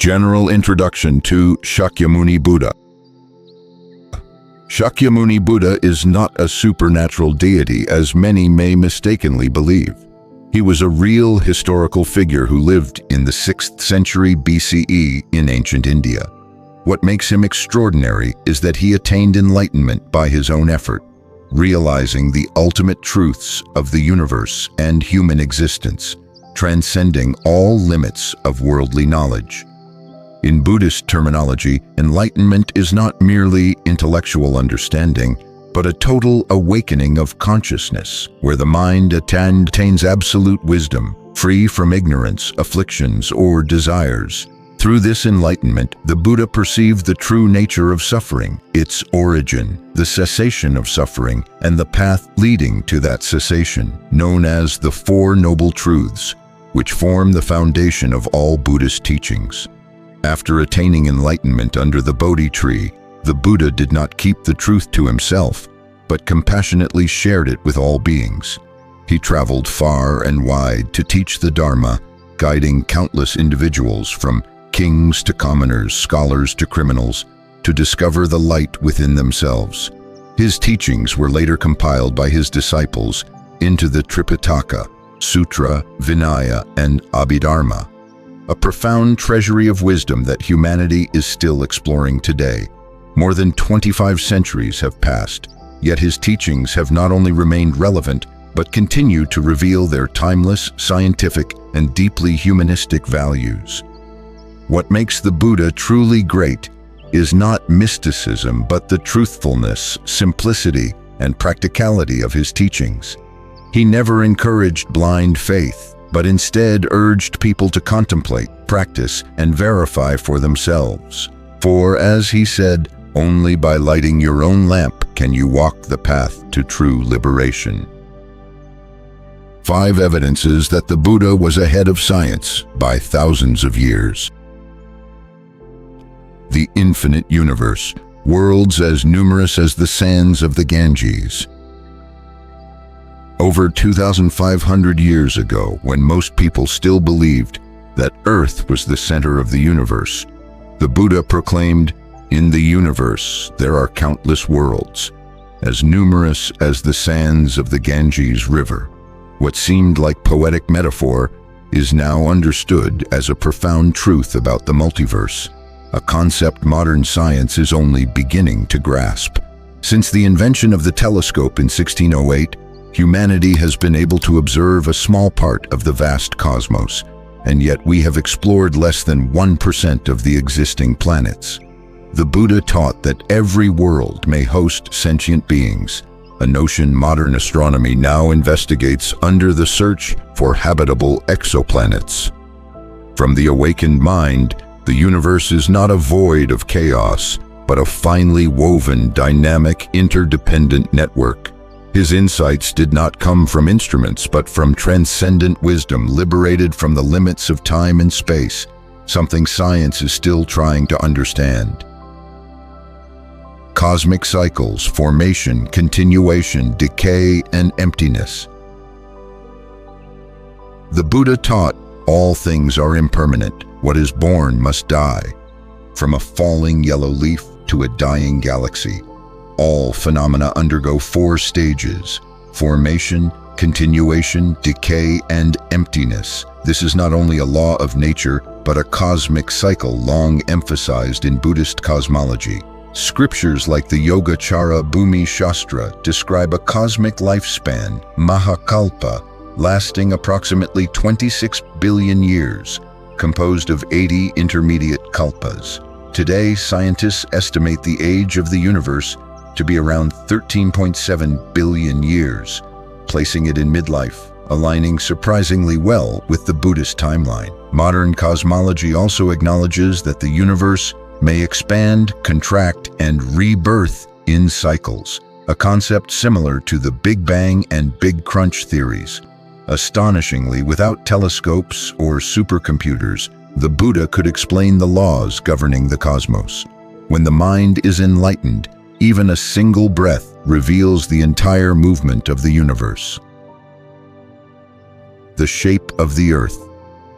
General Introduction to Shakyamuni Buddha. Shakyamuni Buddha is not a supernatural deity as many may mistakenly believe. He was a real historical figure who lived in the 6th century BCE in ancient India. What makes him extraordinary is that he attained enlightenment by his own effort, realizing the ultimate truths of the universe and human existence, transcending all limits of worldly knowledge. In Buddhist terminology, enlightenment is not merely intellectual understanding, but a total awakening of consciousness, where the mind attains absolute wisdom, free from ignorance, afflictions, or desires. Through this enlightenment, the Buddha perceived the true nature of suffering, its origin, the cessation of suffering, and the path leading to that cessation, known as the Four Noble Truths, which form the foundation of all Buddhist teachings. After attaining enlightenment under the Bodhi tree, the Buddha did not keep the truth to himself, but compassionately shared it with all beings. He traveled far and wide to teach the Dharma, guiding countless individuals from kings to commoners, scholars to criminals, to discover the light within themselves. His teachings were later compiled by his disciples into the Tripitaka, Sutra, Vinaya, and Abhidharma, a profound treasury of wisdom that humanity is still exploring today. More than 25 centuries have passed, yet his teachings have not only remained relevant, but continue to reveal their timeless, scientific, and deeply humanistic values. What makes the Buddha truly great is not mysticism, but the truthfulness, simplicity, and practicality of his teachings. He never encouraged blind faith, but instead urged people to contemplate, practice, and verify for themselves. For, as he said, only by lighting your own lamp can you walk the path to true liberation. 5 evidences that the Buddha was ahead of science by thousands of years. The infinite universe, worlds as numerous as the sands of the Ganges. Over 2,500 years ago, when most people still believed that Earth was the center of the universe, the Buddha proclaimed, "In the universe there are countless worlds, as numerous as the sands of the Ganges River." What seemed like poetic metaphor is now understood as a profound truth about the multiverse, a concept modern science is only beginning to grasp. Since the invention of the telescope in 1608, humanity has been able to observe a small part of the vast cosmos, and yet we have explored less than 1% of the existing planets. The Buddha taught that every world may host sentient beings, a notion modern astronomy now investigates under the search for habitable exoplanets. From the awakened mind, the universe is not a void of chaos, but a finely woven, dynamic, interdependent network. His insights did not come from instruments, but from transcendent wisdom liberated from the limits of time and space, something science is still trying to understand. Cosmic cycles, formation, continuation, decay, and emptiness. The Buddha taught all things are impermanent. What is born must die. From a falling yellow leaf to a dying galaxy, all phenomena undergo 4 stages: formation, continuation, decay, and emptiness. This is not only a law of nature, but a cosmic cycle long emphasized in Buddhist cosmology. Scriptures like the Yogacara Bhumi Shastra describe a cosmic lifespan, Mahakalpa, lasting approximately 26 billion years, composed of 80 intermediate kalpas. Today, scientists estimate the age of the universe to be around 13.7 billion years, placing it in midlife, aligning surprisingly well with the Buddhist timeline. Modern cosmology also acknowledges that the universe may expand, contract, and rebirth in cycles, a concept similar to the Big Bang and Big Crunch theories. Astonishingly, without telescopes or supercomputers, the Buddha could explain the laws governing the cosmos. When the mind is enlightened, even a single breath reveals the entire movement of the universe. The shape of the earth,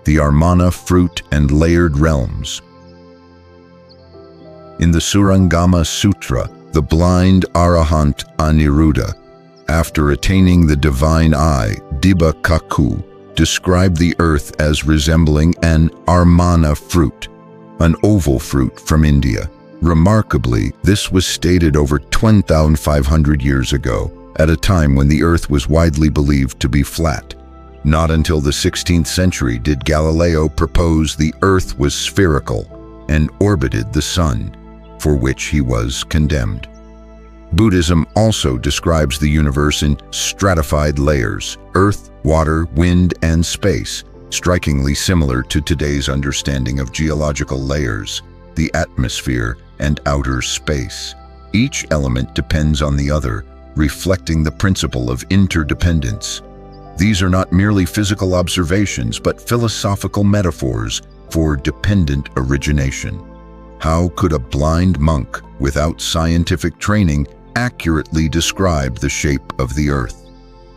the Armana fruit and layered realms. In the Surangama Sutra, the blind Arahant Aniruddha, after attaining the divine eye, Dibba Kaku, described the earth as resembling an Armana fruit, an oval fruit from India. Remarkably, this was stated over 2,500 years ago, at a time when the earth was widely believed to be flat. Not until the 16th century did Galileo propose the earth was spherical and orbited the sun, for which he was condemned. Buddhism also describes the universe in stratified layers: earth, water, wind, and space, strikingly similar to today's understanding of geological layers, the atmosphere, and outer space. Each element depends on the other, reflecting the principle of interdependence. These are not merely physical observations, but philosophical metaphors for dependent origination. How could a blind monk, without scientific training, accurately describe the shape of the earth?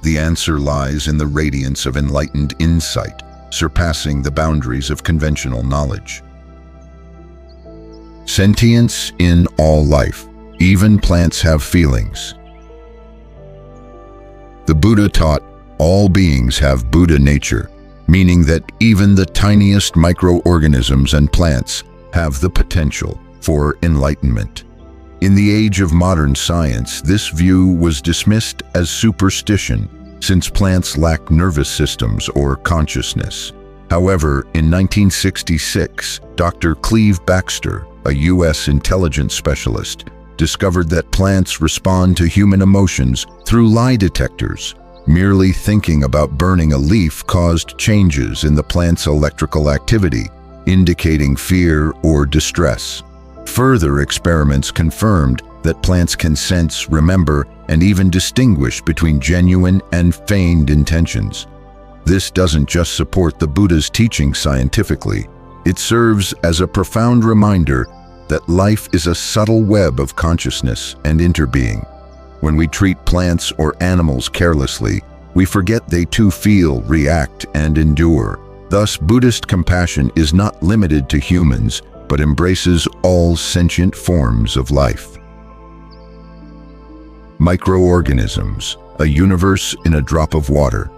The answer lies in the radiance of enlightened insight, surpassing the boundaries of conventional knowledge. Sentience in all life. Even plants have feelings. The Buddha taught all beings have Buddha nature, meaning that even the tiniest microorganisms and plants have the potential for enlightenment. In the age of modern science, this view was dismissed as superstition, since plants lack nervous systems or consciousness. However, in 1966, Dr. Cleve Baxter, a U.S. intelligence specialist, discovered that plants respond to human emotions through lie detectors. Merely thinking about burning a leaf caused changes in the plant's electrical activity, indicating fear or distress. Further experiments confirmed that plants can sense, remember, and even distinguish between genuine and feigned intentions. This doesn't just support the Buddha's teaching scientifically, it serves as a profound reminder that life is a subtle web of consciousness and interbeing. When we treat plants or animals carelessly, we forget they too feel, react, and endure. Thus, Buddhist compassion is not limited to humans, but embraces all sentient forms of life. Microorganisms, a universe in a drop of water.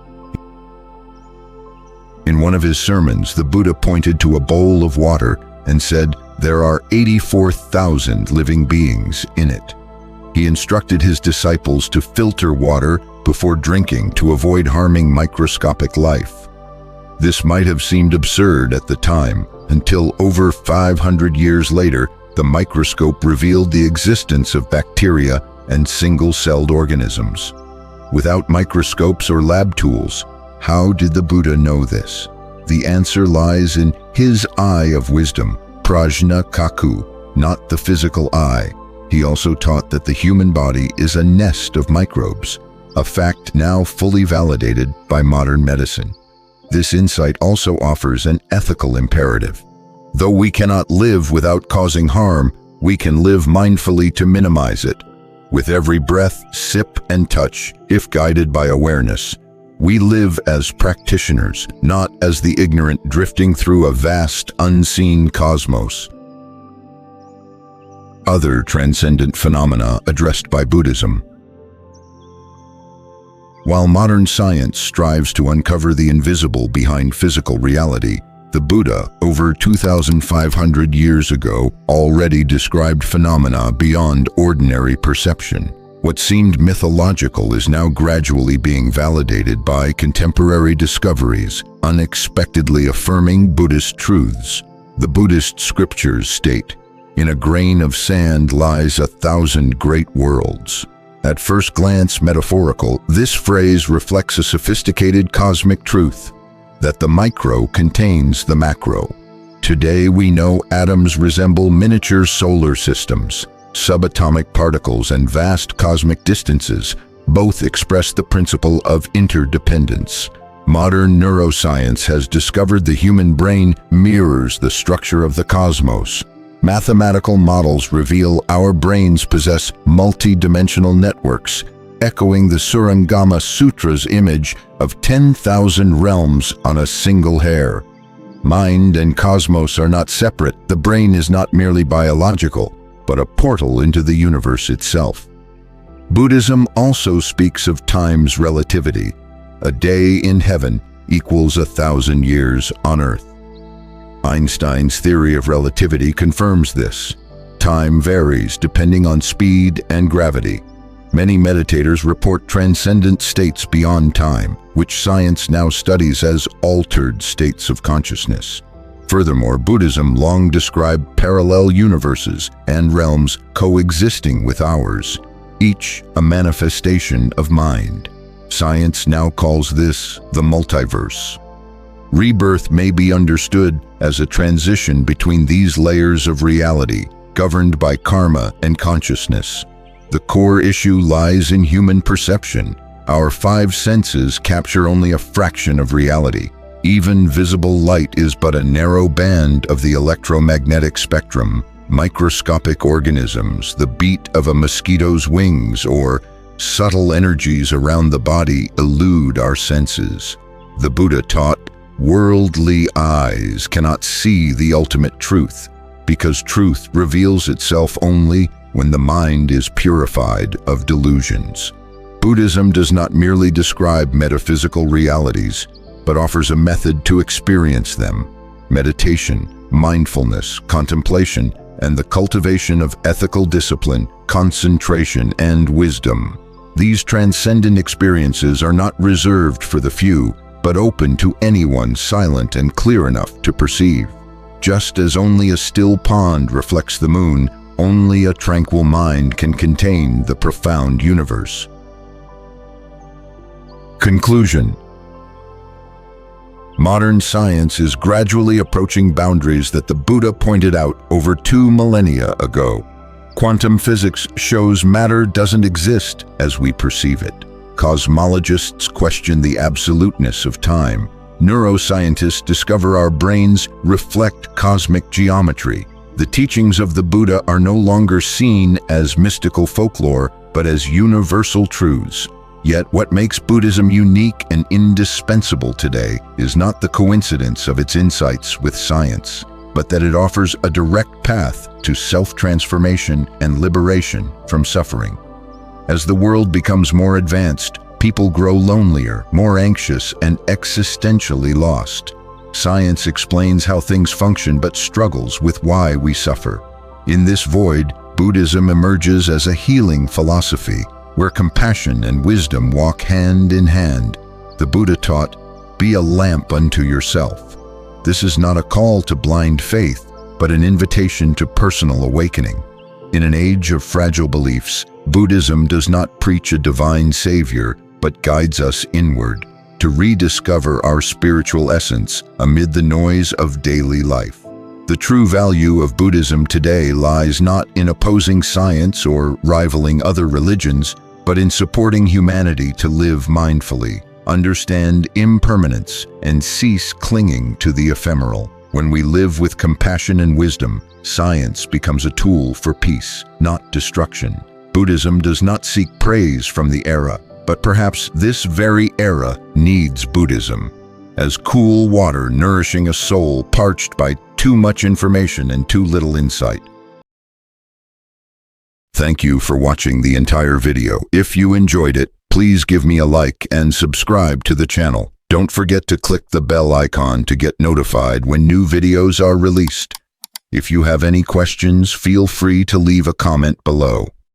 In one of his sermons, the Buddha pointed to a bowl of water and said, "There are 84,000 living beings in it." He instructed his disciples to filter water before drinking to avoid harming microscopic life. This might have seemed absurd at the time, until over 500 years later, the microscope revealed the existence of bacteria and single-celled organisms. Without microscopes or lab tools, how did the Buddha know this? The answer lies in his eye of wisdom, prajna kaku, not the physical eye. He also taught that the human body is a nest of microbes, a fact now fully validated by modern medicine. This insight also offers an ethical imperative. Though we cannot live without causing harm, we can live mindfully to minimize it. With every breath, sip, and touch, if guided by awareness, we live as practitioners, not as the ignorant drifting through a vast, unseen cosmos. Other transcendent phenomena addressed by Buddhism. While modern science strives to uncover the invisible behind physical reality, the Buddha, over 2,500 years ago, already described phenomena beyond ordinary perception. What seemed mythological is now gradually being validated by contemporary discoveries, unexpectedly affirming Buddhist truths. The Buddhist scriptures state, "In a grain of sand lies 1,000 great worlds." At first glance metaphorical, this phrase reflects a sophisticated cosmic truth, that the micro contains the macro. Today we know atoms resemble miniature solar systems. Subatomic particles and vast cosmic distances both express the principle of interdependence. Modern neuroscience has discovered the human brain mirrors the structure of the cosmos. Mathematical models reveal our brains possess multi-dimensional networks, echoing the Surangama Sutra's image of 10,000 realms on a single hair. Mind and cosmos are not separate. The brain is not merely biological. but a portal into the universe itself. Buddhism also speaks of time's relativity. A day in heaven equals 1,000 years on earth. Einstein's theory of relativity confirms this. Time varies depending on speed and gravity. Many meditators report transcendent states beyond time, which science now studies as altered states of consciousness. Furthermore, Buddhism long described parallel universes and realms coexisting with ours, each a manifestation of mind. Science now calls this the multiverse. Rebirth may be understood as a transition between these layers of reality, governed by karma and consciousness. The core issue lies in human perception. Our five senses capture only a fraction of reality. Even visible light is but a narrow band of the electromagnetic spectrum. Microscopic organisms, the beat of a mosquito's wings, or subtle energies around the body elude our senses. The Buddha taught, worldly eyes cannot see the ultimate truth, because truth reveals itself only when the mind is purified of delusions. Buddhism does not merely describe metaphysical realities, but offers a method to experience them. Meditation, mindfulness, contemplation, and the cultivation of ethical discipline, concentration, and wisdom. These transcendent experiences are not reserved for the few, but open to anyone silent and clear enough to perceive. Just as only a still pond reflects the moon, only a tranquil mind can contain the profound universe. Conclusion. Modern science is gradually approaching boundaries that the Buddha pointed out over 2 millennia ago. Quantum physics shows matter doesn't exist as we perceive it. Cosmologists question the absoluteness of time. Neuroscientists discover our brains reflect cosmic geometry. The teachings of the Buddha are no longer seen as mystical folklore, but as universal truths. Yet what makes Buddhism unique and indispensable today is not the coincidence of its insights with science, but that it offers a direct path to self-transformation and liberation from suffering. As the world becomes more advanced, people grow lonelier, more anxious, and existentially lost. Science explains how things function but struggles with why we suffer. In this void, Buddhism emerges as a healing philosophy, where compassion and wisdom walk hand in hand. The Buddha taught, "Be a lamp unto yourself." This is not a call to blind faith, but an invitation to personal awakening. In an age of fragile beliefs, Buddhism does not preach a divine savior, but guides us inward, to rediscover our spiritual essence amid the noise of daily life. The true value of Buddhism today lies not in opposing science or rivaling other religions, but in supporting humanity to live mindfully, understand impermanence, and cease clinging to the ephemeral. When we live with compassion and wisdom, science becomes a tool for peace, not destruction. Buddhism does not seek praise from the era, but perhaps this very era needs Buddhism, as cool water nourishing a soul parched by too much information and too little insight. Thank you for watching the entire video. If you enjoyed it, please give me a like and subscribe to the channel. Don't forget to click the bell icon to get notified when new videos are released. If you have any questions, feel free to leave a comment below.